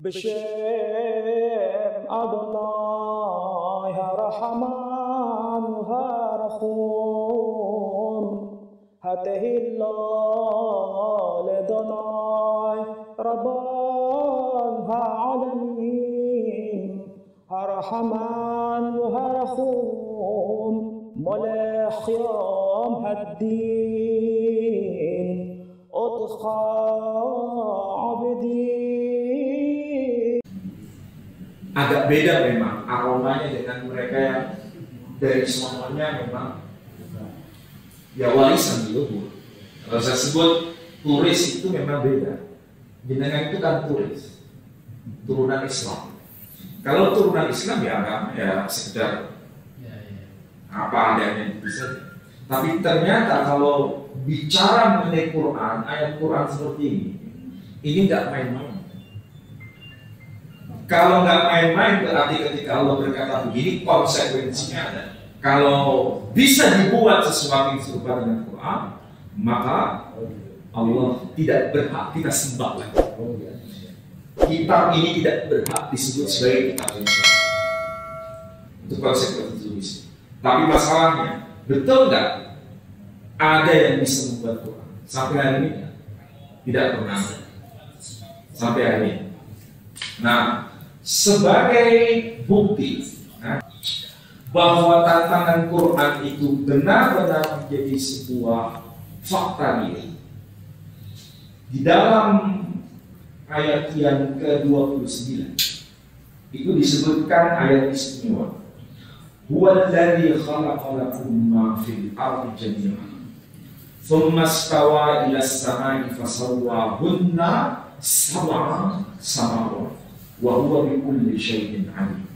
B'Shem Adonai HaRahaman HaRachum HaTehillah L'Adonai Rabban HaAlamin HaRahaman HaRachum Molech Yom Haddin Otcha Abdi. Agak beda memang aromanya dengan mereka yang dari semuanya memang ya warisan leluhur. Kalau saya sebut turis itu memang beda. Jenengan itu kan turis, turunan Islam. Kalau turunan Islam ya agama ya sekedar apa adanya bisa. Tapi ternyata kalau bicara mengenai Quran, ayat Quran seperti ini nggak main-main. Kalau nggak main-main berarti ketika Allah berkata begini konsekuensinya ada. Kalau bisa dibuat sesuatu yang serupa dengan Quran, maka Allah tidak berhak kita sembah lagi. Kitab ini tidak berhak disebut sebagai kitab Islam. Itu konsekuensi tulis. Tapi masalahnya, betul nggak ada yang bisa membuat Quran? Sampai hari ini tidak pernah ada. Sampai hari ini. Nah, sebagai bukti bahwa tantangan Quran itu benar-benar menjadi sebuah fakta diri. Di dalam ayat yang ke-29 itu disebutkan ayat istimewa. Huwallazi khalaqa lakum ma fil ardi jami'an thumma istawa ila as-sama'i fasawwahunna sab'a samawat wa huwa bikulli syai'in alim.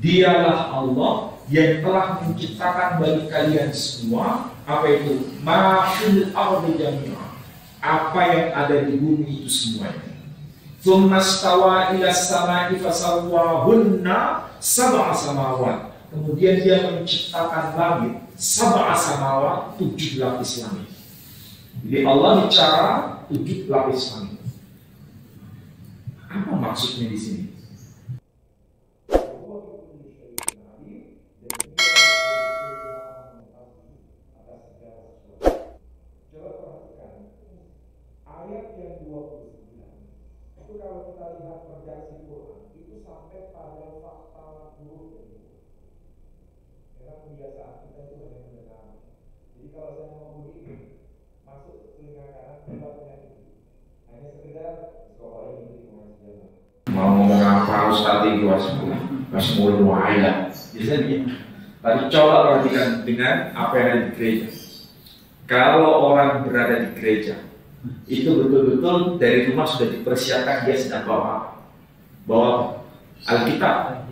Dialah Allah yang telah menciptakan bagi kalian semua apa itu ma fil ardi jami'an, apa yang ada di bumi itu semuanya. Tsumma stawa ila as-sama'i fasawwahunna sab'a samawat. Kemudian dia menciptakan langit sab'a samawat, 7 lapis langit. Jadi Allah bicara 7 lapis langit. Apa maksudnya di sini? Coba perhatikan ayat yang 29. Itu kalau kita lihat proyeksi Quran itu sampai pada fakta huruf ini. Karena kebiasaan kita itu hanya mendengar. Jadi kalau saya mau begini, masuk telinga kanan kita ini. Hanya sekedar sekolah ini. Mau ngomong apa Ustaz itu Asmul Mu'ayla. Biasanya tadi coba perhatikan dengan apa yang ada di gereja. Kalau orang berada di gereja, itu betul-betul dari rumah sudah dipersiapkan dia sedang bawa Alkitab.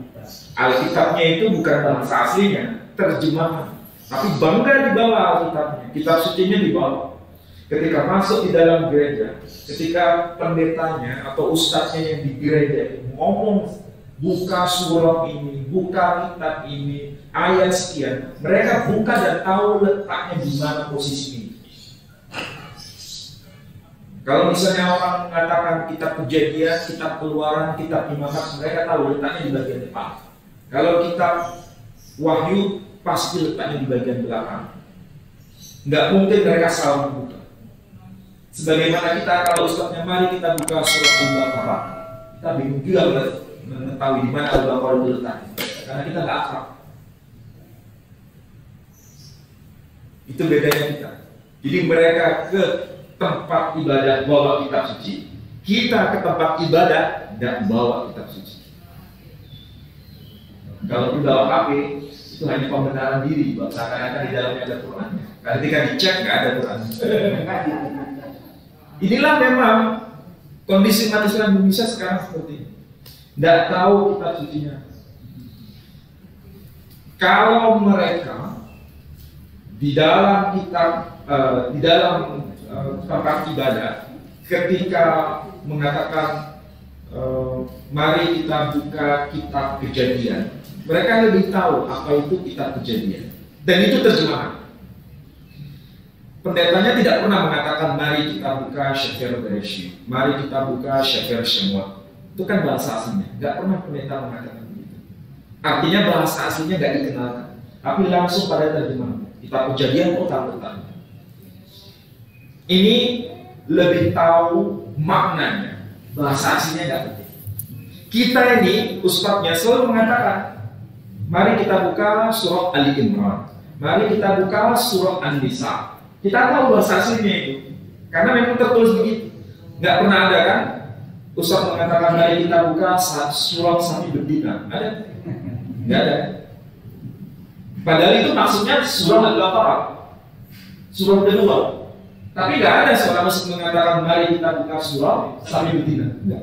Alkitabnya itu bukan bahasa aslinya, terjemahan. Tapi bangga dibawa Alkitabnya, kitab sucinya dibawa. Ketika masuk di dalam gereja, ketika pendetanya atau ustadznya yang di gereja ngomong buka surat ini, buka kitab ini, ayat sekian, mereka buka dan tahu letaknya di mana posisi ini. Kalau misalnya orang mengatakan kitab Kejadian, kitab Keluaran, kitab Imamat, mereka tahu letaknya di bagian depan. Kalau kitab Wahyu pasti letaknya di bagian belakang. Nggak mungkin mereka salah membuka. Sebagaimana kita kalau ustadznya mari kita buka surat Al-Baqarah, kita bingung juga mengetahui di mana Al-Baqarah itu letaknya, karena kita nggak akrab. Itu bedanya kita. Jadi mereka ke tempat ibadah bawa kitab suci, kita ke tempat ibadah dan bawa kitab suci. Kalau kita bawa HP, itu hanya pembenaran diri, seakan-akan di dalamnya ada Quran. Ketika dicek nggak ada Quran. Inilah memang kondisi umat Islam Indonesia sekarang seperti ini. Tidak tahu kitab sucinya. Kalau mereka di dalam kitab, di dalam tempat ibadah, ketika mengatakan mari kita buka kitab Kejadian, mereka lebih tahu apa itu kitab Kejadian. Dan itu terjemahan. Pendetanya tidak pernah mengatakan mari kita buka Sefer Bereshit, mari kita buka Sefer Shemot. Itu kan bahasa aslinya. Nggak pernah pendeta mengatakan begitu. Artinya bahasa aslinya nggak dikenalkan. Tapi langsung pada terjemahan. Kitab Kejadian kota-kota. Ini lebih tahu maknanya. Bahasa aslinya nggak penting. Kita ini, ustadznya selalu mengatakan, mari kita buka surat Ali Imran. Mari kita buka surat An-Nisa. Kita tahu bahasa aslinya itu. Karena memang tertulis begitu. Nggak pernah ada kan? Ustaz mengatakan mari kita buka surat sapi betina. Ada? Nggak ada. Padahal itu maksudnya surat Al-Baqarah. Surat kedua. Tapi nggak ada seorang muslim mengatakan mari kita buka surat sapi betina. Nggak.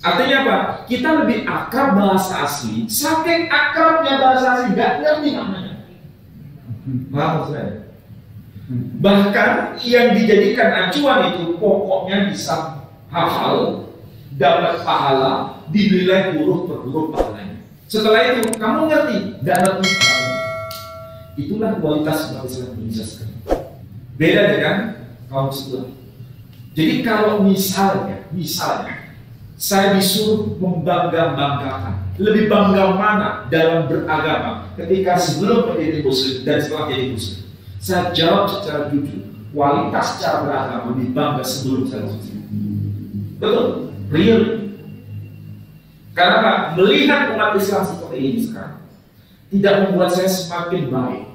Artinya apa? Kita lebih akrab bahasa asli. Saking akrabnya bahasa asli, nggak ngerti namanya. Maaf saya. Bahkan yang dijadikan acuan itu pokoknya bisa hafal, dapat pahala, dinilai huruf per huruf pahalanya. Setelah itu kamu ngerti, nggak ngerti. Itulah kualitas umat Islam Indonesia sekarang. Beda dengan kaum sebelah. Jadi kalau misalnya saya disuruh membangga-banggakan, lebih bangga mana dalam beragama ketika sebelum menjadi muslim dan setelah jadi muslim? Saya jawab secara jujur, kualitas cara beragama lebih bangga sebelum saya muslim. Betul, real. Karena melihat umat Islam seperti ini sekarang tidak membuat saya semakin baik,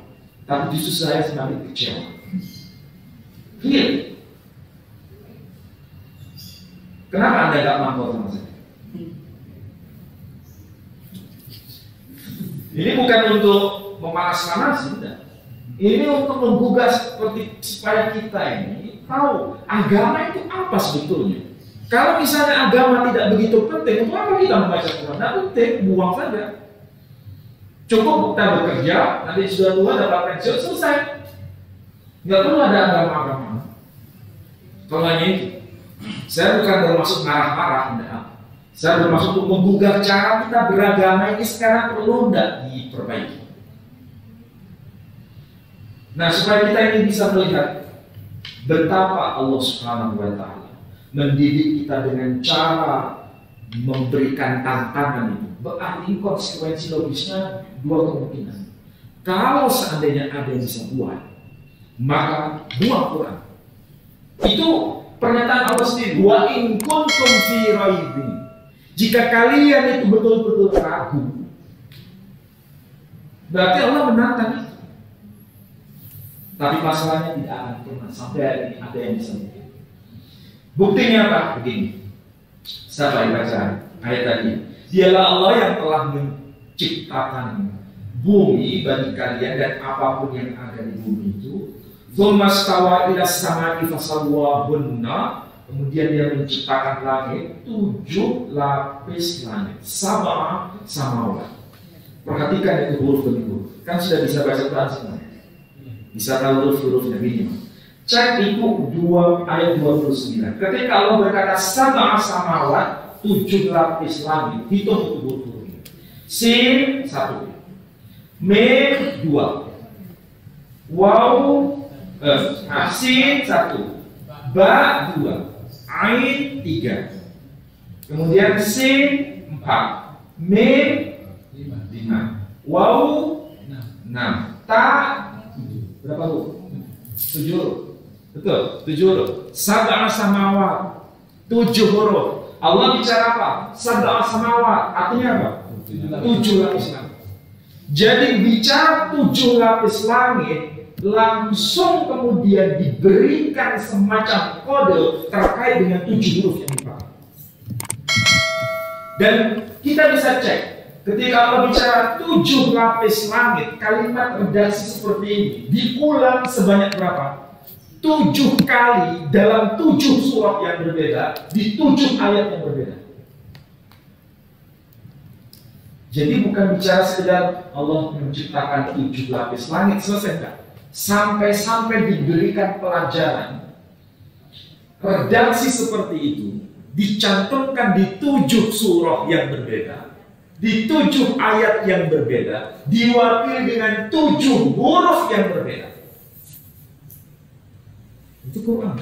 tapi justru saya semakin kecewa. Real. Kenapa Anda gak mampu sama saya? Ini bukan untuk memanas-manasi, tidak. Ini untuk menggugah seperti supaya kita ini tahu agama itu apa sebetulnya. Kalau misalnya agama tidak begitu penting, untuk apa kita membaca Quran? Tidak penting, buang saja. Cukup kita bekerja, nanti sudah tua dapat pensiun, selesai. Nggak perlu ada agama-agama. Kalau hanya itu, saya bukan bermaksud marah-marah, enggak. Saya bermaksud untuk menggugah cara kita beragama ini sekarang perlu enggak diperbaiki. Nah, supaya kita ini bisa melihat betapa Allah Subhanahu wa Ta'ala mendidik kita dengan cara memberikan tantangan itu. Berarti konsekuensi logisnya dua kemungkinan. Kalau seandainya ada yang bisa buat, maka buang Quran. Itu pernyataan Allah sendiri. Wa in kuntum fi raibin. Jika kalian itu betul-betul ragu, berarti Allah menantang itu. Tapi masalahnya tidak akan pernah sampai hari ini ada yang bisa mungkin. Buktinya apa? Begini. Saya baca ayat tadi. Dialah Allah yang telah menciptakan bumi bagi kalian dan apapun yang ada di bumi itu. Tsumma stawa ila samai fasawwahunna. Kemudian dia menciptakan langit 7 lapis langit. Sab'a samawat. Perhatikan itu huruf demi huruf. Kan sudah bisa baca Quran semua. Bisa tahu huruf-hurufnya minimal. Cek itu ayat 29. Ketika Allah berkata sab'a samawat, 7 lapis langit, hitung itu huruf-hurufnya. Sin 1, Mim 2, Waw Sin 1, Ba 2, Ain 3, kemudian Sin 4, Mim 5, Waw 6, Ta berapa huruf? 7 huruf. Betul, 7 huruf. Sab'a samawat, 7 huruf. Allah bicara apa? Sab'a samawat, artinya apa? 7 lapis langit. Jadi bicara 7 lapis langit, langsung kemudian diberikan semacam kode terkait dengan 7 huruf yang dipakai. Dan kita bisa cek. Ketika Allah bicara 7 lapis langit, kalimat redaksi seperti ini diulang sebanyak berapa? 7 kali dalam 7 surat yang berbeda, di 7 ayat yang berbeda. Jadi bukan bicara sekedar Allah menciptakan 7 lapis langit, selesai enggak? Sampai diberikan pelajaran. Redaksi seperti itu dicantumkan di 7 surah yang berbeda, di 7 ayat yang berbeda, diwakili dengan 7 huruf yang berbeda. Itu Quran.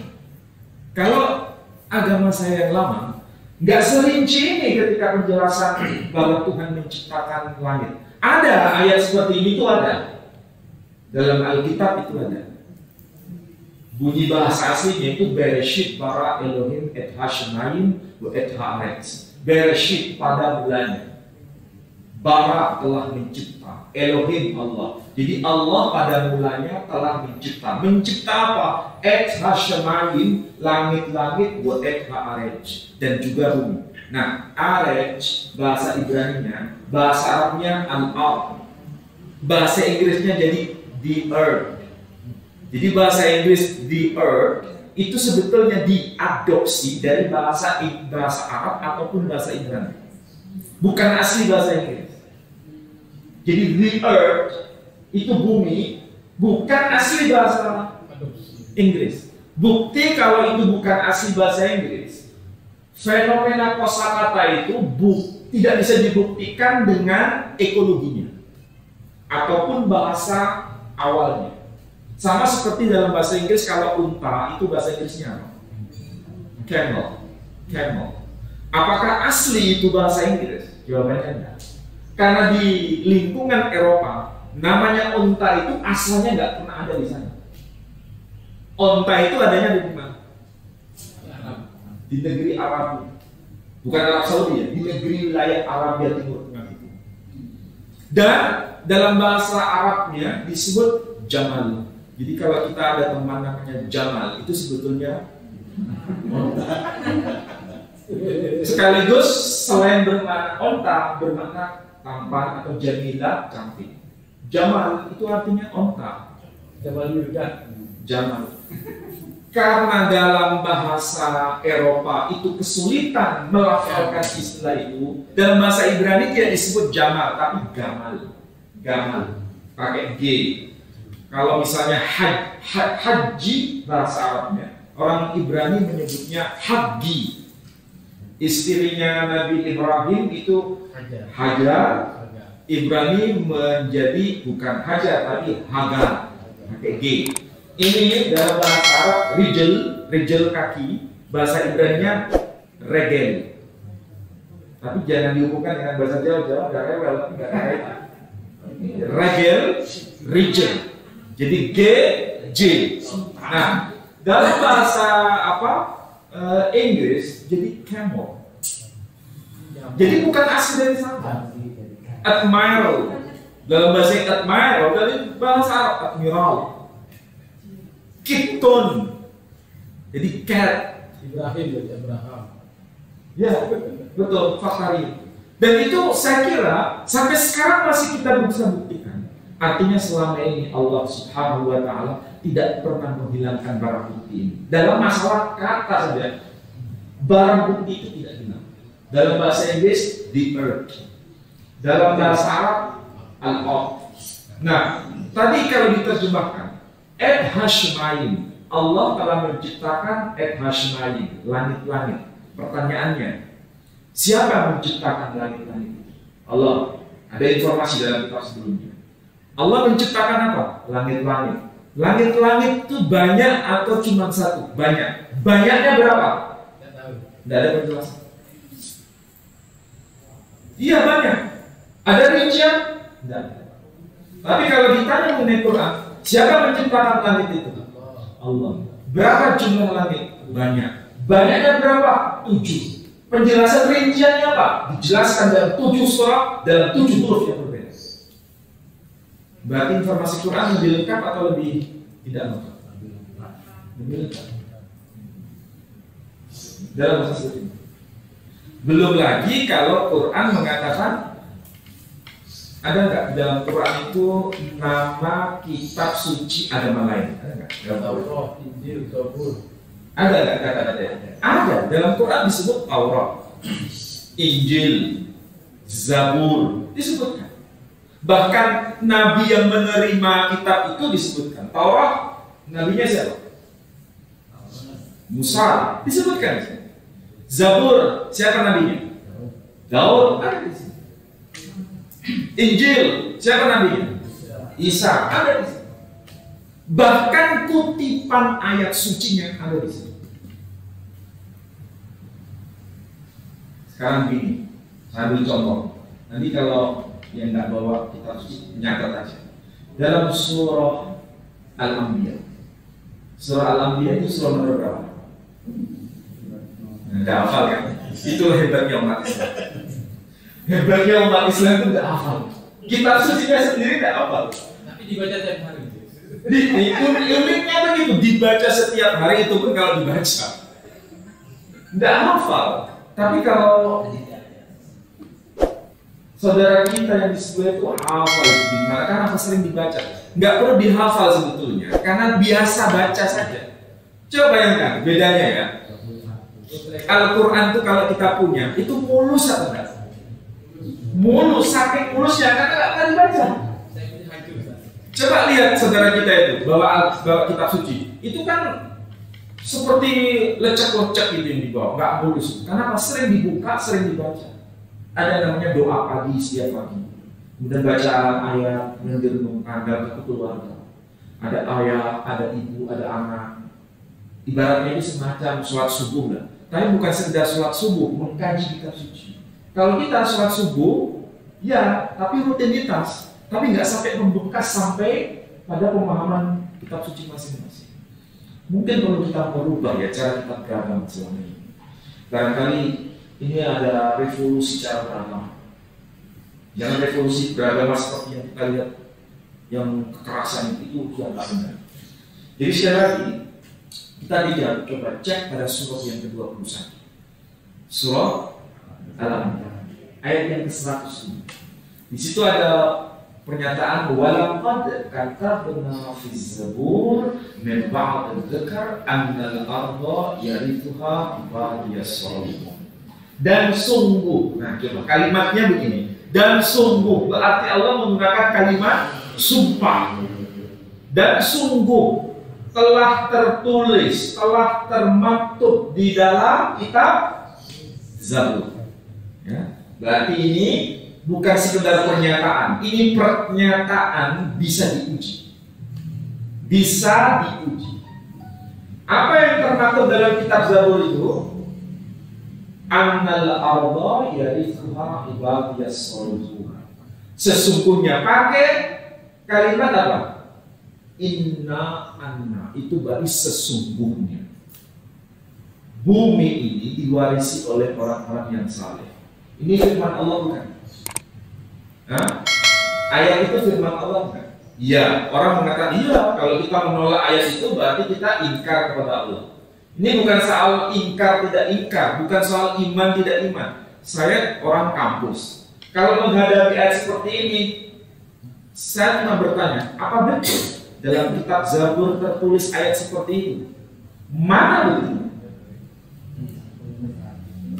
Kalau agama saya yang lama Nggak serinci ini ketika penjelasan bahwa Tuhan menciptakan langit. Ada ayat seperti ini tuh ada. Dalam Alkitab itu ada. Bunyi bahasa aslinya itu Bereshit bara Elohim et ha-shemayim wa et haaretz. Bereshit pada mulanya. Bara telah mencipta. Elohim Allah. Jadi Allah pada mulanya telah mencipta. Mencipta apa? Et ha-shemayim, langit-langit, wa et haaretz, dan juga bumi. Nah, aretz bahasa Ibraninya, bahasa Arabnya al-ard. Bahasa Inggrisnya jadi the earth. Jadi bahasa Inggris the earth itu sebetulnya diadopsi dari bahasa Arab ataupun bahasa Ibrani. Bukan asli bahasa Inggris. Jadi the earth itu bumi, bukan asli bahasa Inggris. Bukti kalau itu bukan asli bahasa Inggris, fenomena kosakata itu tidak bisa dibuktikan dengan ekologinya ataupun bahasa awalnya. Sama seperti dalam bahasa Inggris, kalau unta itu bahasa Inggrisnya apa? Camel. Apakah asli itu bahasa Inggris? Jawabannya enggak. Karena di lingkungan Eropa, namanya unta itu asalnya nggak pernah ada di sana. Unta itu adanya di mana? Di negeri Arab. Bukan Arab Saudi ya, di negeri wilayah Arabia Timur Tengah itu. Dan dalam bahasa Arabnya disebut Jamal. Jadi kalau kita ada teman namanya Jamal, itu sebetulnya sekaligus selain bermakna onta, bermakna tampan atau jamilah, cantik. Jamal itu artinya onta. Jamal. Karena dalam bahasa Eropa itu kesulitan melafalkan istilah itu, dalam bahasa Ibrani tidak disebut Jamal, tapi Gamal. Pakai G. Kalau misalnya haji bahasa Arabnya, orang Ibrani menyebutnya Haggi. Istrinya Nabi Ibrahim itu Hajar. Ibrani menjadi bukan Hajar tapi Hagar. Pakai G. Ini dalam bahasa Arab rijel kaki. Bahasa Ibraninya regel. Tapi jangan dihubungkan dengan bahasa Jawa nggak rewel, nggak kaitan. Regel, rijel. Jadi G, J. Nah, dalam bahasa Inggris jadi camel. Jadi bukan asli dari sana. Admiral. Dalam bahasa admiral dari bahasa Arab admiral. Kipton. Jadi cat. Abraham. Ya, betul, Fakhari. Dan itu saya kira sampai sekarang masih kita bisa buktikan. Artinya selama ini Allah Subhanahu wa Ta'ala tidak pernah menghilangkan barang bukti ini. Dalam masalah kata saja, barang bukti itu tidak hilang. Dalam bahasa Inggris, the earth. Dalam bahasa Arab, al-ard. Nah, tadi kalau diterjemahkan, et ha-shemayim, Allah telah menciptakan et ha-shemayim, langit-langit. Pertanyaannya, siapa yang menciptakan langit-langit? Allah. Ada informasi dalam kitab sebelumnya. Allah menciptakan apa? Langit-langit. Langit-langit itu banyak atau cuma satu? Banyak. Banyaknya berapa? Tidak ada penjelasan. Iya banyak. Ada rincian? Tidak. Tapi kalau ditanya mengenai Quran, siapa menciptakan langit itu? Allah. Berapa jumlah langit? Banyak. Banyaknya berapa? 7. Penjelasan rinciannya apa? Dijelaskan dalam 7 surah, dalam 7 huruf yang berbeda. Berarti informasi Quran lebih lengkap atau lebih tidak lengkap? Lebih lengkap. Dalam bahasa suci. Belum lagi kalau Quran mengatakan, ada nggak dalam Quran itu nama kitab suci agama lain? Ada nggak? Taurat, Injil, Zabur. Ada nggak kata-kata? Ada. Dalam Quran disebut Taurat, Injil, Zabur disebutkan. Bahkan Nabi yang menerima kitab itu disebutkan. Taurat, nabinya siapa? Musa disebutkan. Zabur, siapa nabinya? Daud, ada di sini. Injil, siapa nabinya? Isa, ada di sini. Bahkan kutipan ayat sucinya ada di sini. Sekarang gini, saya beri contoh. Nanti kalau yang nggak bawa kitab suci, nyatet aja. Dalam surah Al-Anbiya. Surah Al-Anbiya itu surah nomor berapa? Nggak hafal kan? Itulah hebatnya umat Islam. Hebatnya umat Islam itu nggak hafal. Kitab sucinya sendiri nggak hafal. Tapi dibaca tiap hari. Uniknya begitu, dibaca setiap hari, itu pun kalau dibaca nggak hafal. Tapi kalau saudara kita yang di sebelah itu hafal, gimana? Karena sering dibaca. Nggak perlu dihafal sebetulnya, karena biasa baca saja. Coba bayangkan bedanya ya. Al-Quran itu kalau kita punya, itu mulus atau enggak? Mulus, saking mulusnya karena nggak akan dibaca. Coba lihat saudara kita itu bawa kitab suci, itu kan seperti lecek-lecek gitu yang dibawa, nggak mulus. Karena apa? Sering dibuka, sering dibaca. Ada namanya doa pagi setiap pagi. Kemudian bacaan ayat, kemudian direnungkan dalam satu keluarga. Ada ayah, ada ibu, ada anak. Ibaratnya ini semacam sholat subuh lah. Tapi bukan sekedar sholat subuh, mengkaji kitab suci. Kalau kita sholat subuh, ya, tapi rutinitas. Tapi nggak sampai membekas sampai pada pemahaman kitab suci masing-masing. Mungkin perlu kita merubah ya cara kita beragama selama ini. Barangkali ini ada revolusi cara beragama. Jangan revolusi beragama seperti yang kita lihat, yang kekerasan itu yang nggak benar. Jadi sekali lagi kita lihat, coba cek pada surah yang ke-21, surah Al-Anbiya ayat yang ke-100. Di situ ada pernyataan walaqad katabna fi zabur min ba'd dzikr annal arda yarithuha ibadiyas shalihun. Dan sungguh, nah coba kalimatnya begini. Dan sungguh berarti Allah menggunakan kalimat sumpah. Dan sungguh telah tertulis, telah termaktub di dalam kitab Zabur. Ya, berarti ini bukan sekedar pernyataan, ini pernyataan bisa diuji. Bisa diuji. Apa yang termaktub dalam kitab Zabur itu? Annal arda yarithuha ibadiyas shalihun. Sesungguhnya pakai kalimat apa? Anna itu berarti sesungguhnya. Bumi ini diwarisi oleh orang-orang yang saleh. Ini firman Allah bukan? Hah? Ayat itu firman Allah bukan? Iya, orang mengatakan iya, kalau kita menolak ayat itu berarti kita ingkar kepada Allah. Ini bukan soal ingkar tidak ingkar, bukan soal iman tidak iman. Saya orang kampus. Kalau menghadapi ayat seperti ini, saya cuma bertanya, apa betul dalam kitab Zabur tertulis ayat seperti itu? Mana betul?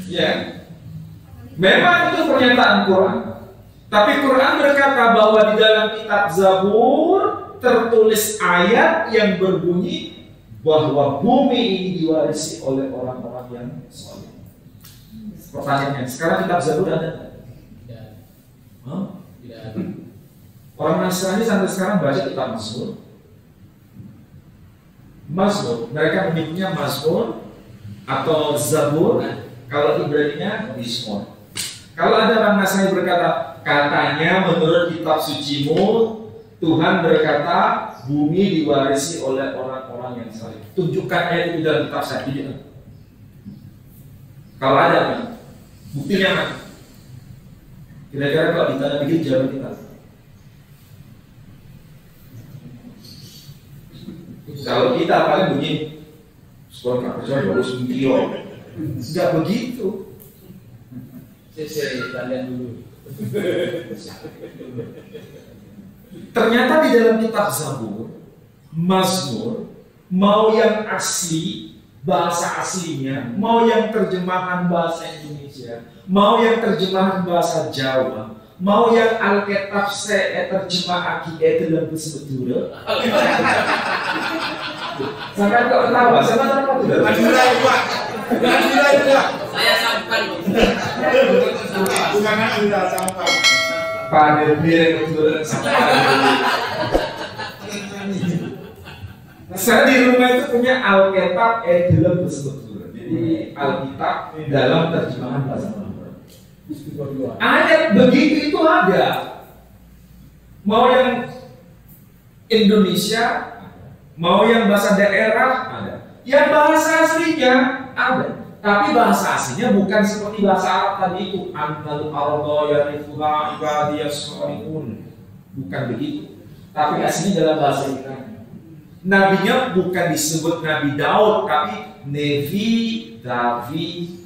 Ya, memang itu pernyataan Quran. Tapi Quran berkata bahwa di dalam kitab Zabur tertulis ayat yang berbunyi bahwa bumi ini diwarisi oleh orang-orang yang saleh. Pertanyaannya, sekarang kitab Zabur ada? Tidak. Huh? Tidak ada. Orang Nasrani sampai sekarang baca kitab Mazmur. Mazmur, mereka menyebutnya Mazmur atau Zabur. Kalau Ibraninya Mizmor. Kalau ada orang Nasrani berkata, katanya menurut kitab sucimu Tuhan berkata bumi diwarisi oleh orang-orang yang saleh. Tunjukkan ayat itu dalam kitab saya. Kalau ada kan? Buktinya kan? Kira-kira kalau ditanya begitu jawab kita. Kalau kita paling begini, sekolah nggak percaya harus video. Nggak begitu. Saya kalian dulu. Ternyata di dalam kitab Zabur, Mazmur, mau yang asli, bahasa aslinya, mau yang terjemahan bahasa Indonesia, mau yang terjemahan bahasa Jawa, mau yang Alkitab saya terjemah aki itu dalam sebetulnya. Sampai kok ketawa, sama apa tuh? Saya sampai. Bukan Anda sampai. Pada dia betul saya di rumah itu punya Alkitab dalam sebetulnya. Jadi Alkitab dalam terjemahan bahasa Arab. Ayat begitu itu ada. Mau yang Indonesia, mau yang bahasa daerah ada. Yang bahasa aslinya ada. Tapi bahasa aslinya bukan seperti bahasa Arab tadi itu. Antal arda yarifuha ibadiyas salihun. Bukan begitu. Tapi aslinya dalam bahasa Ibrani. Nabinya bukan disebut Nabi Daud, tapi Nevi David.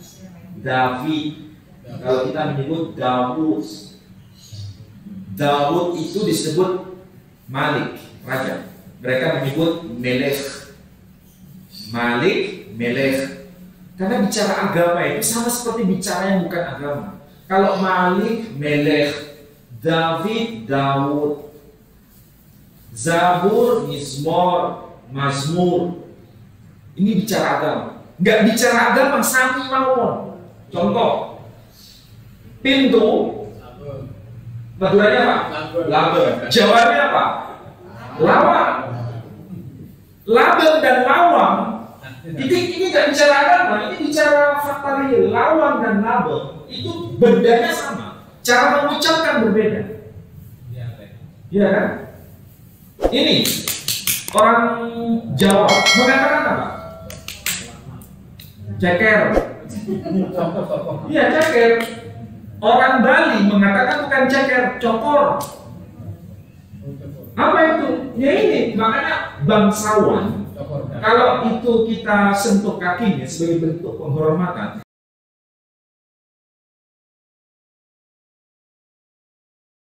Kalau kita menyebut Daud itu disebut Malik, raja. Mereka menyebut Melek. Karena bicara agama itu sama seperti bicara yang bukan agama. Kalau Malik, Melek, David, Daud, Zabur, Mizmor, Mazmur. Ini bicara agama. Nggak bicara agama, sami mawon. Contoh, pintu, Maduranya apa? Labeng. Jawanya apa? Lawang. Labeng dan lawang. Ini nggak bicara agama, ini bicara fakta real. Lawang dan labeng itu bendanya sama, cara mengucapkan berbeda. Iya kan? Ini orang Jawa mengatakan apa? Ceker. Iya, ceker. Orang Bali mengatakan bukan ceker, cokor. Apa itu? Ya ini, makanya bangsawan. Kalau itu kita sentuh kakinya sebagai bentuk penghormatan,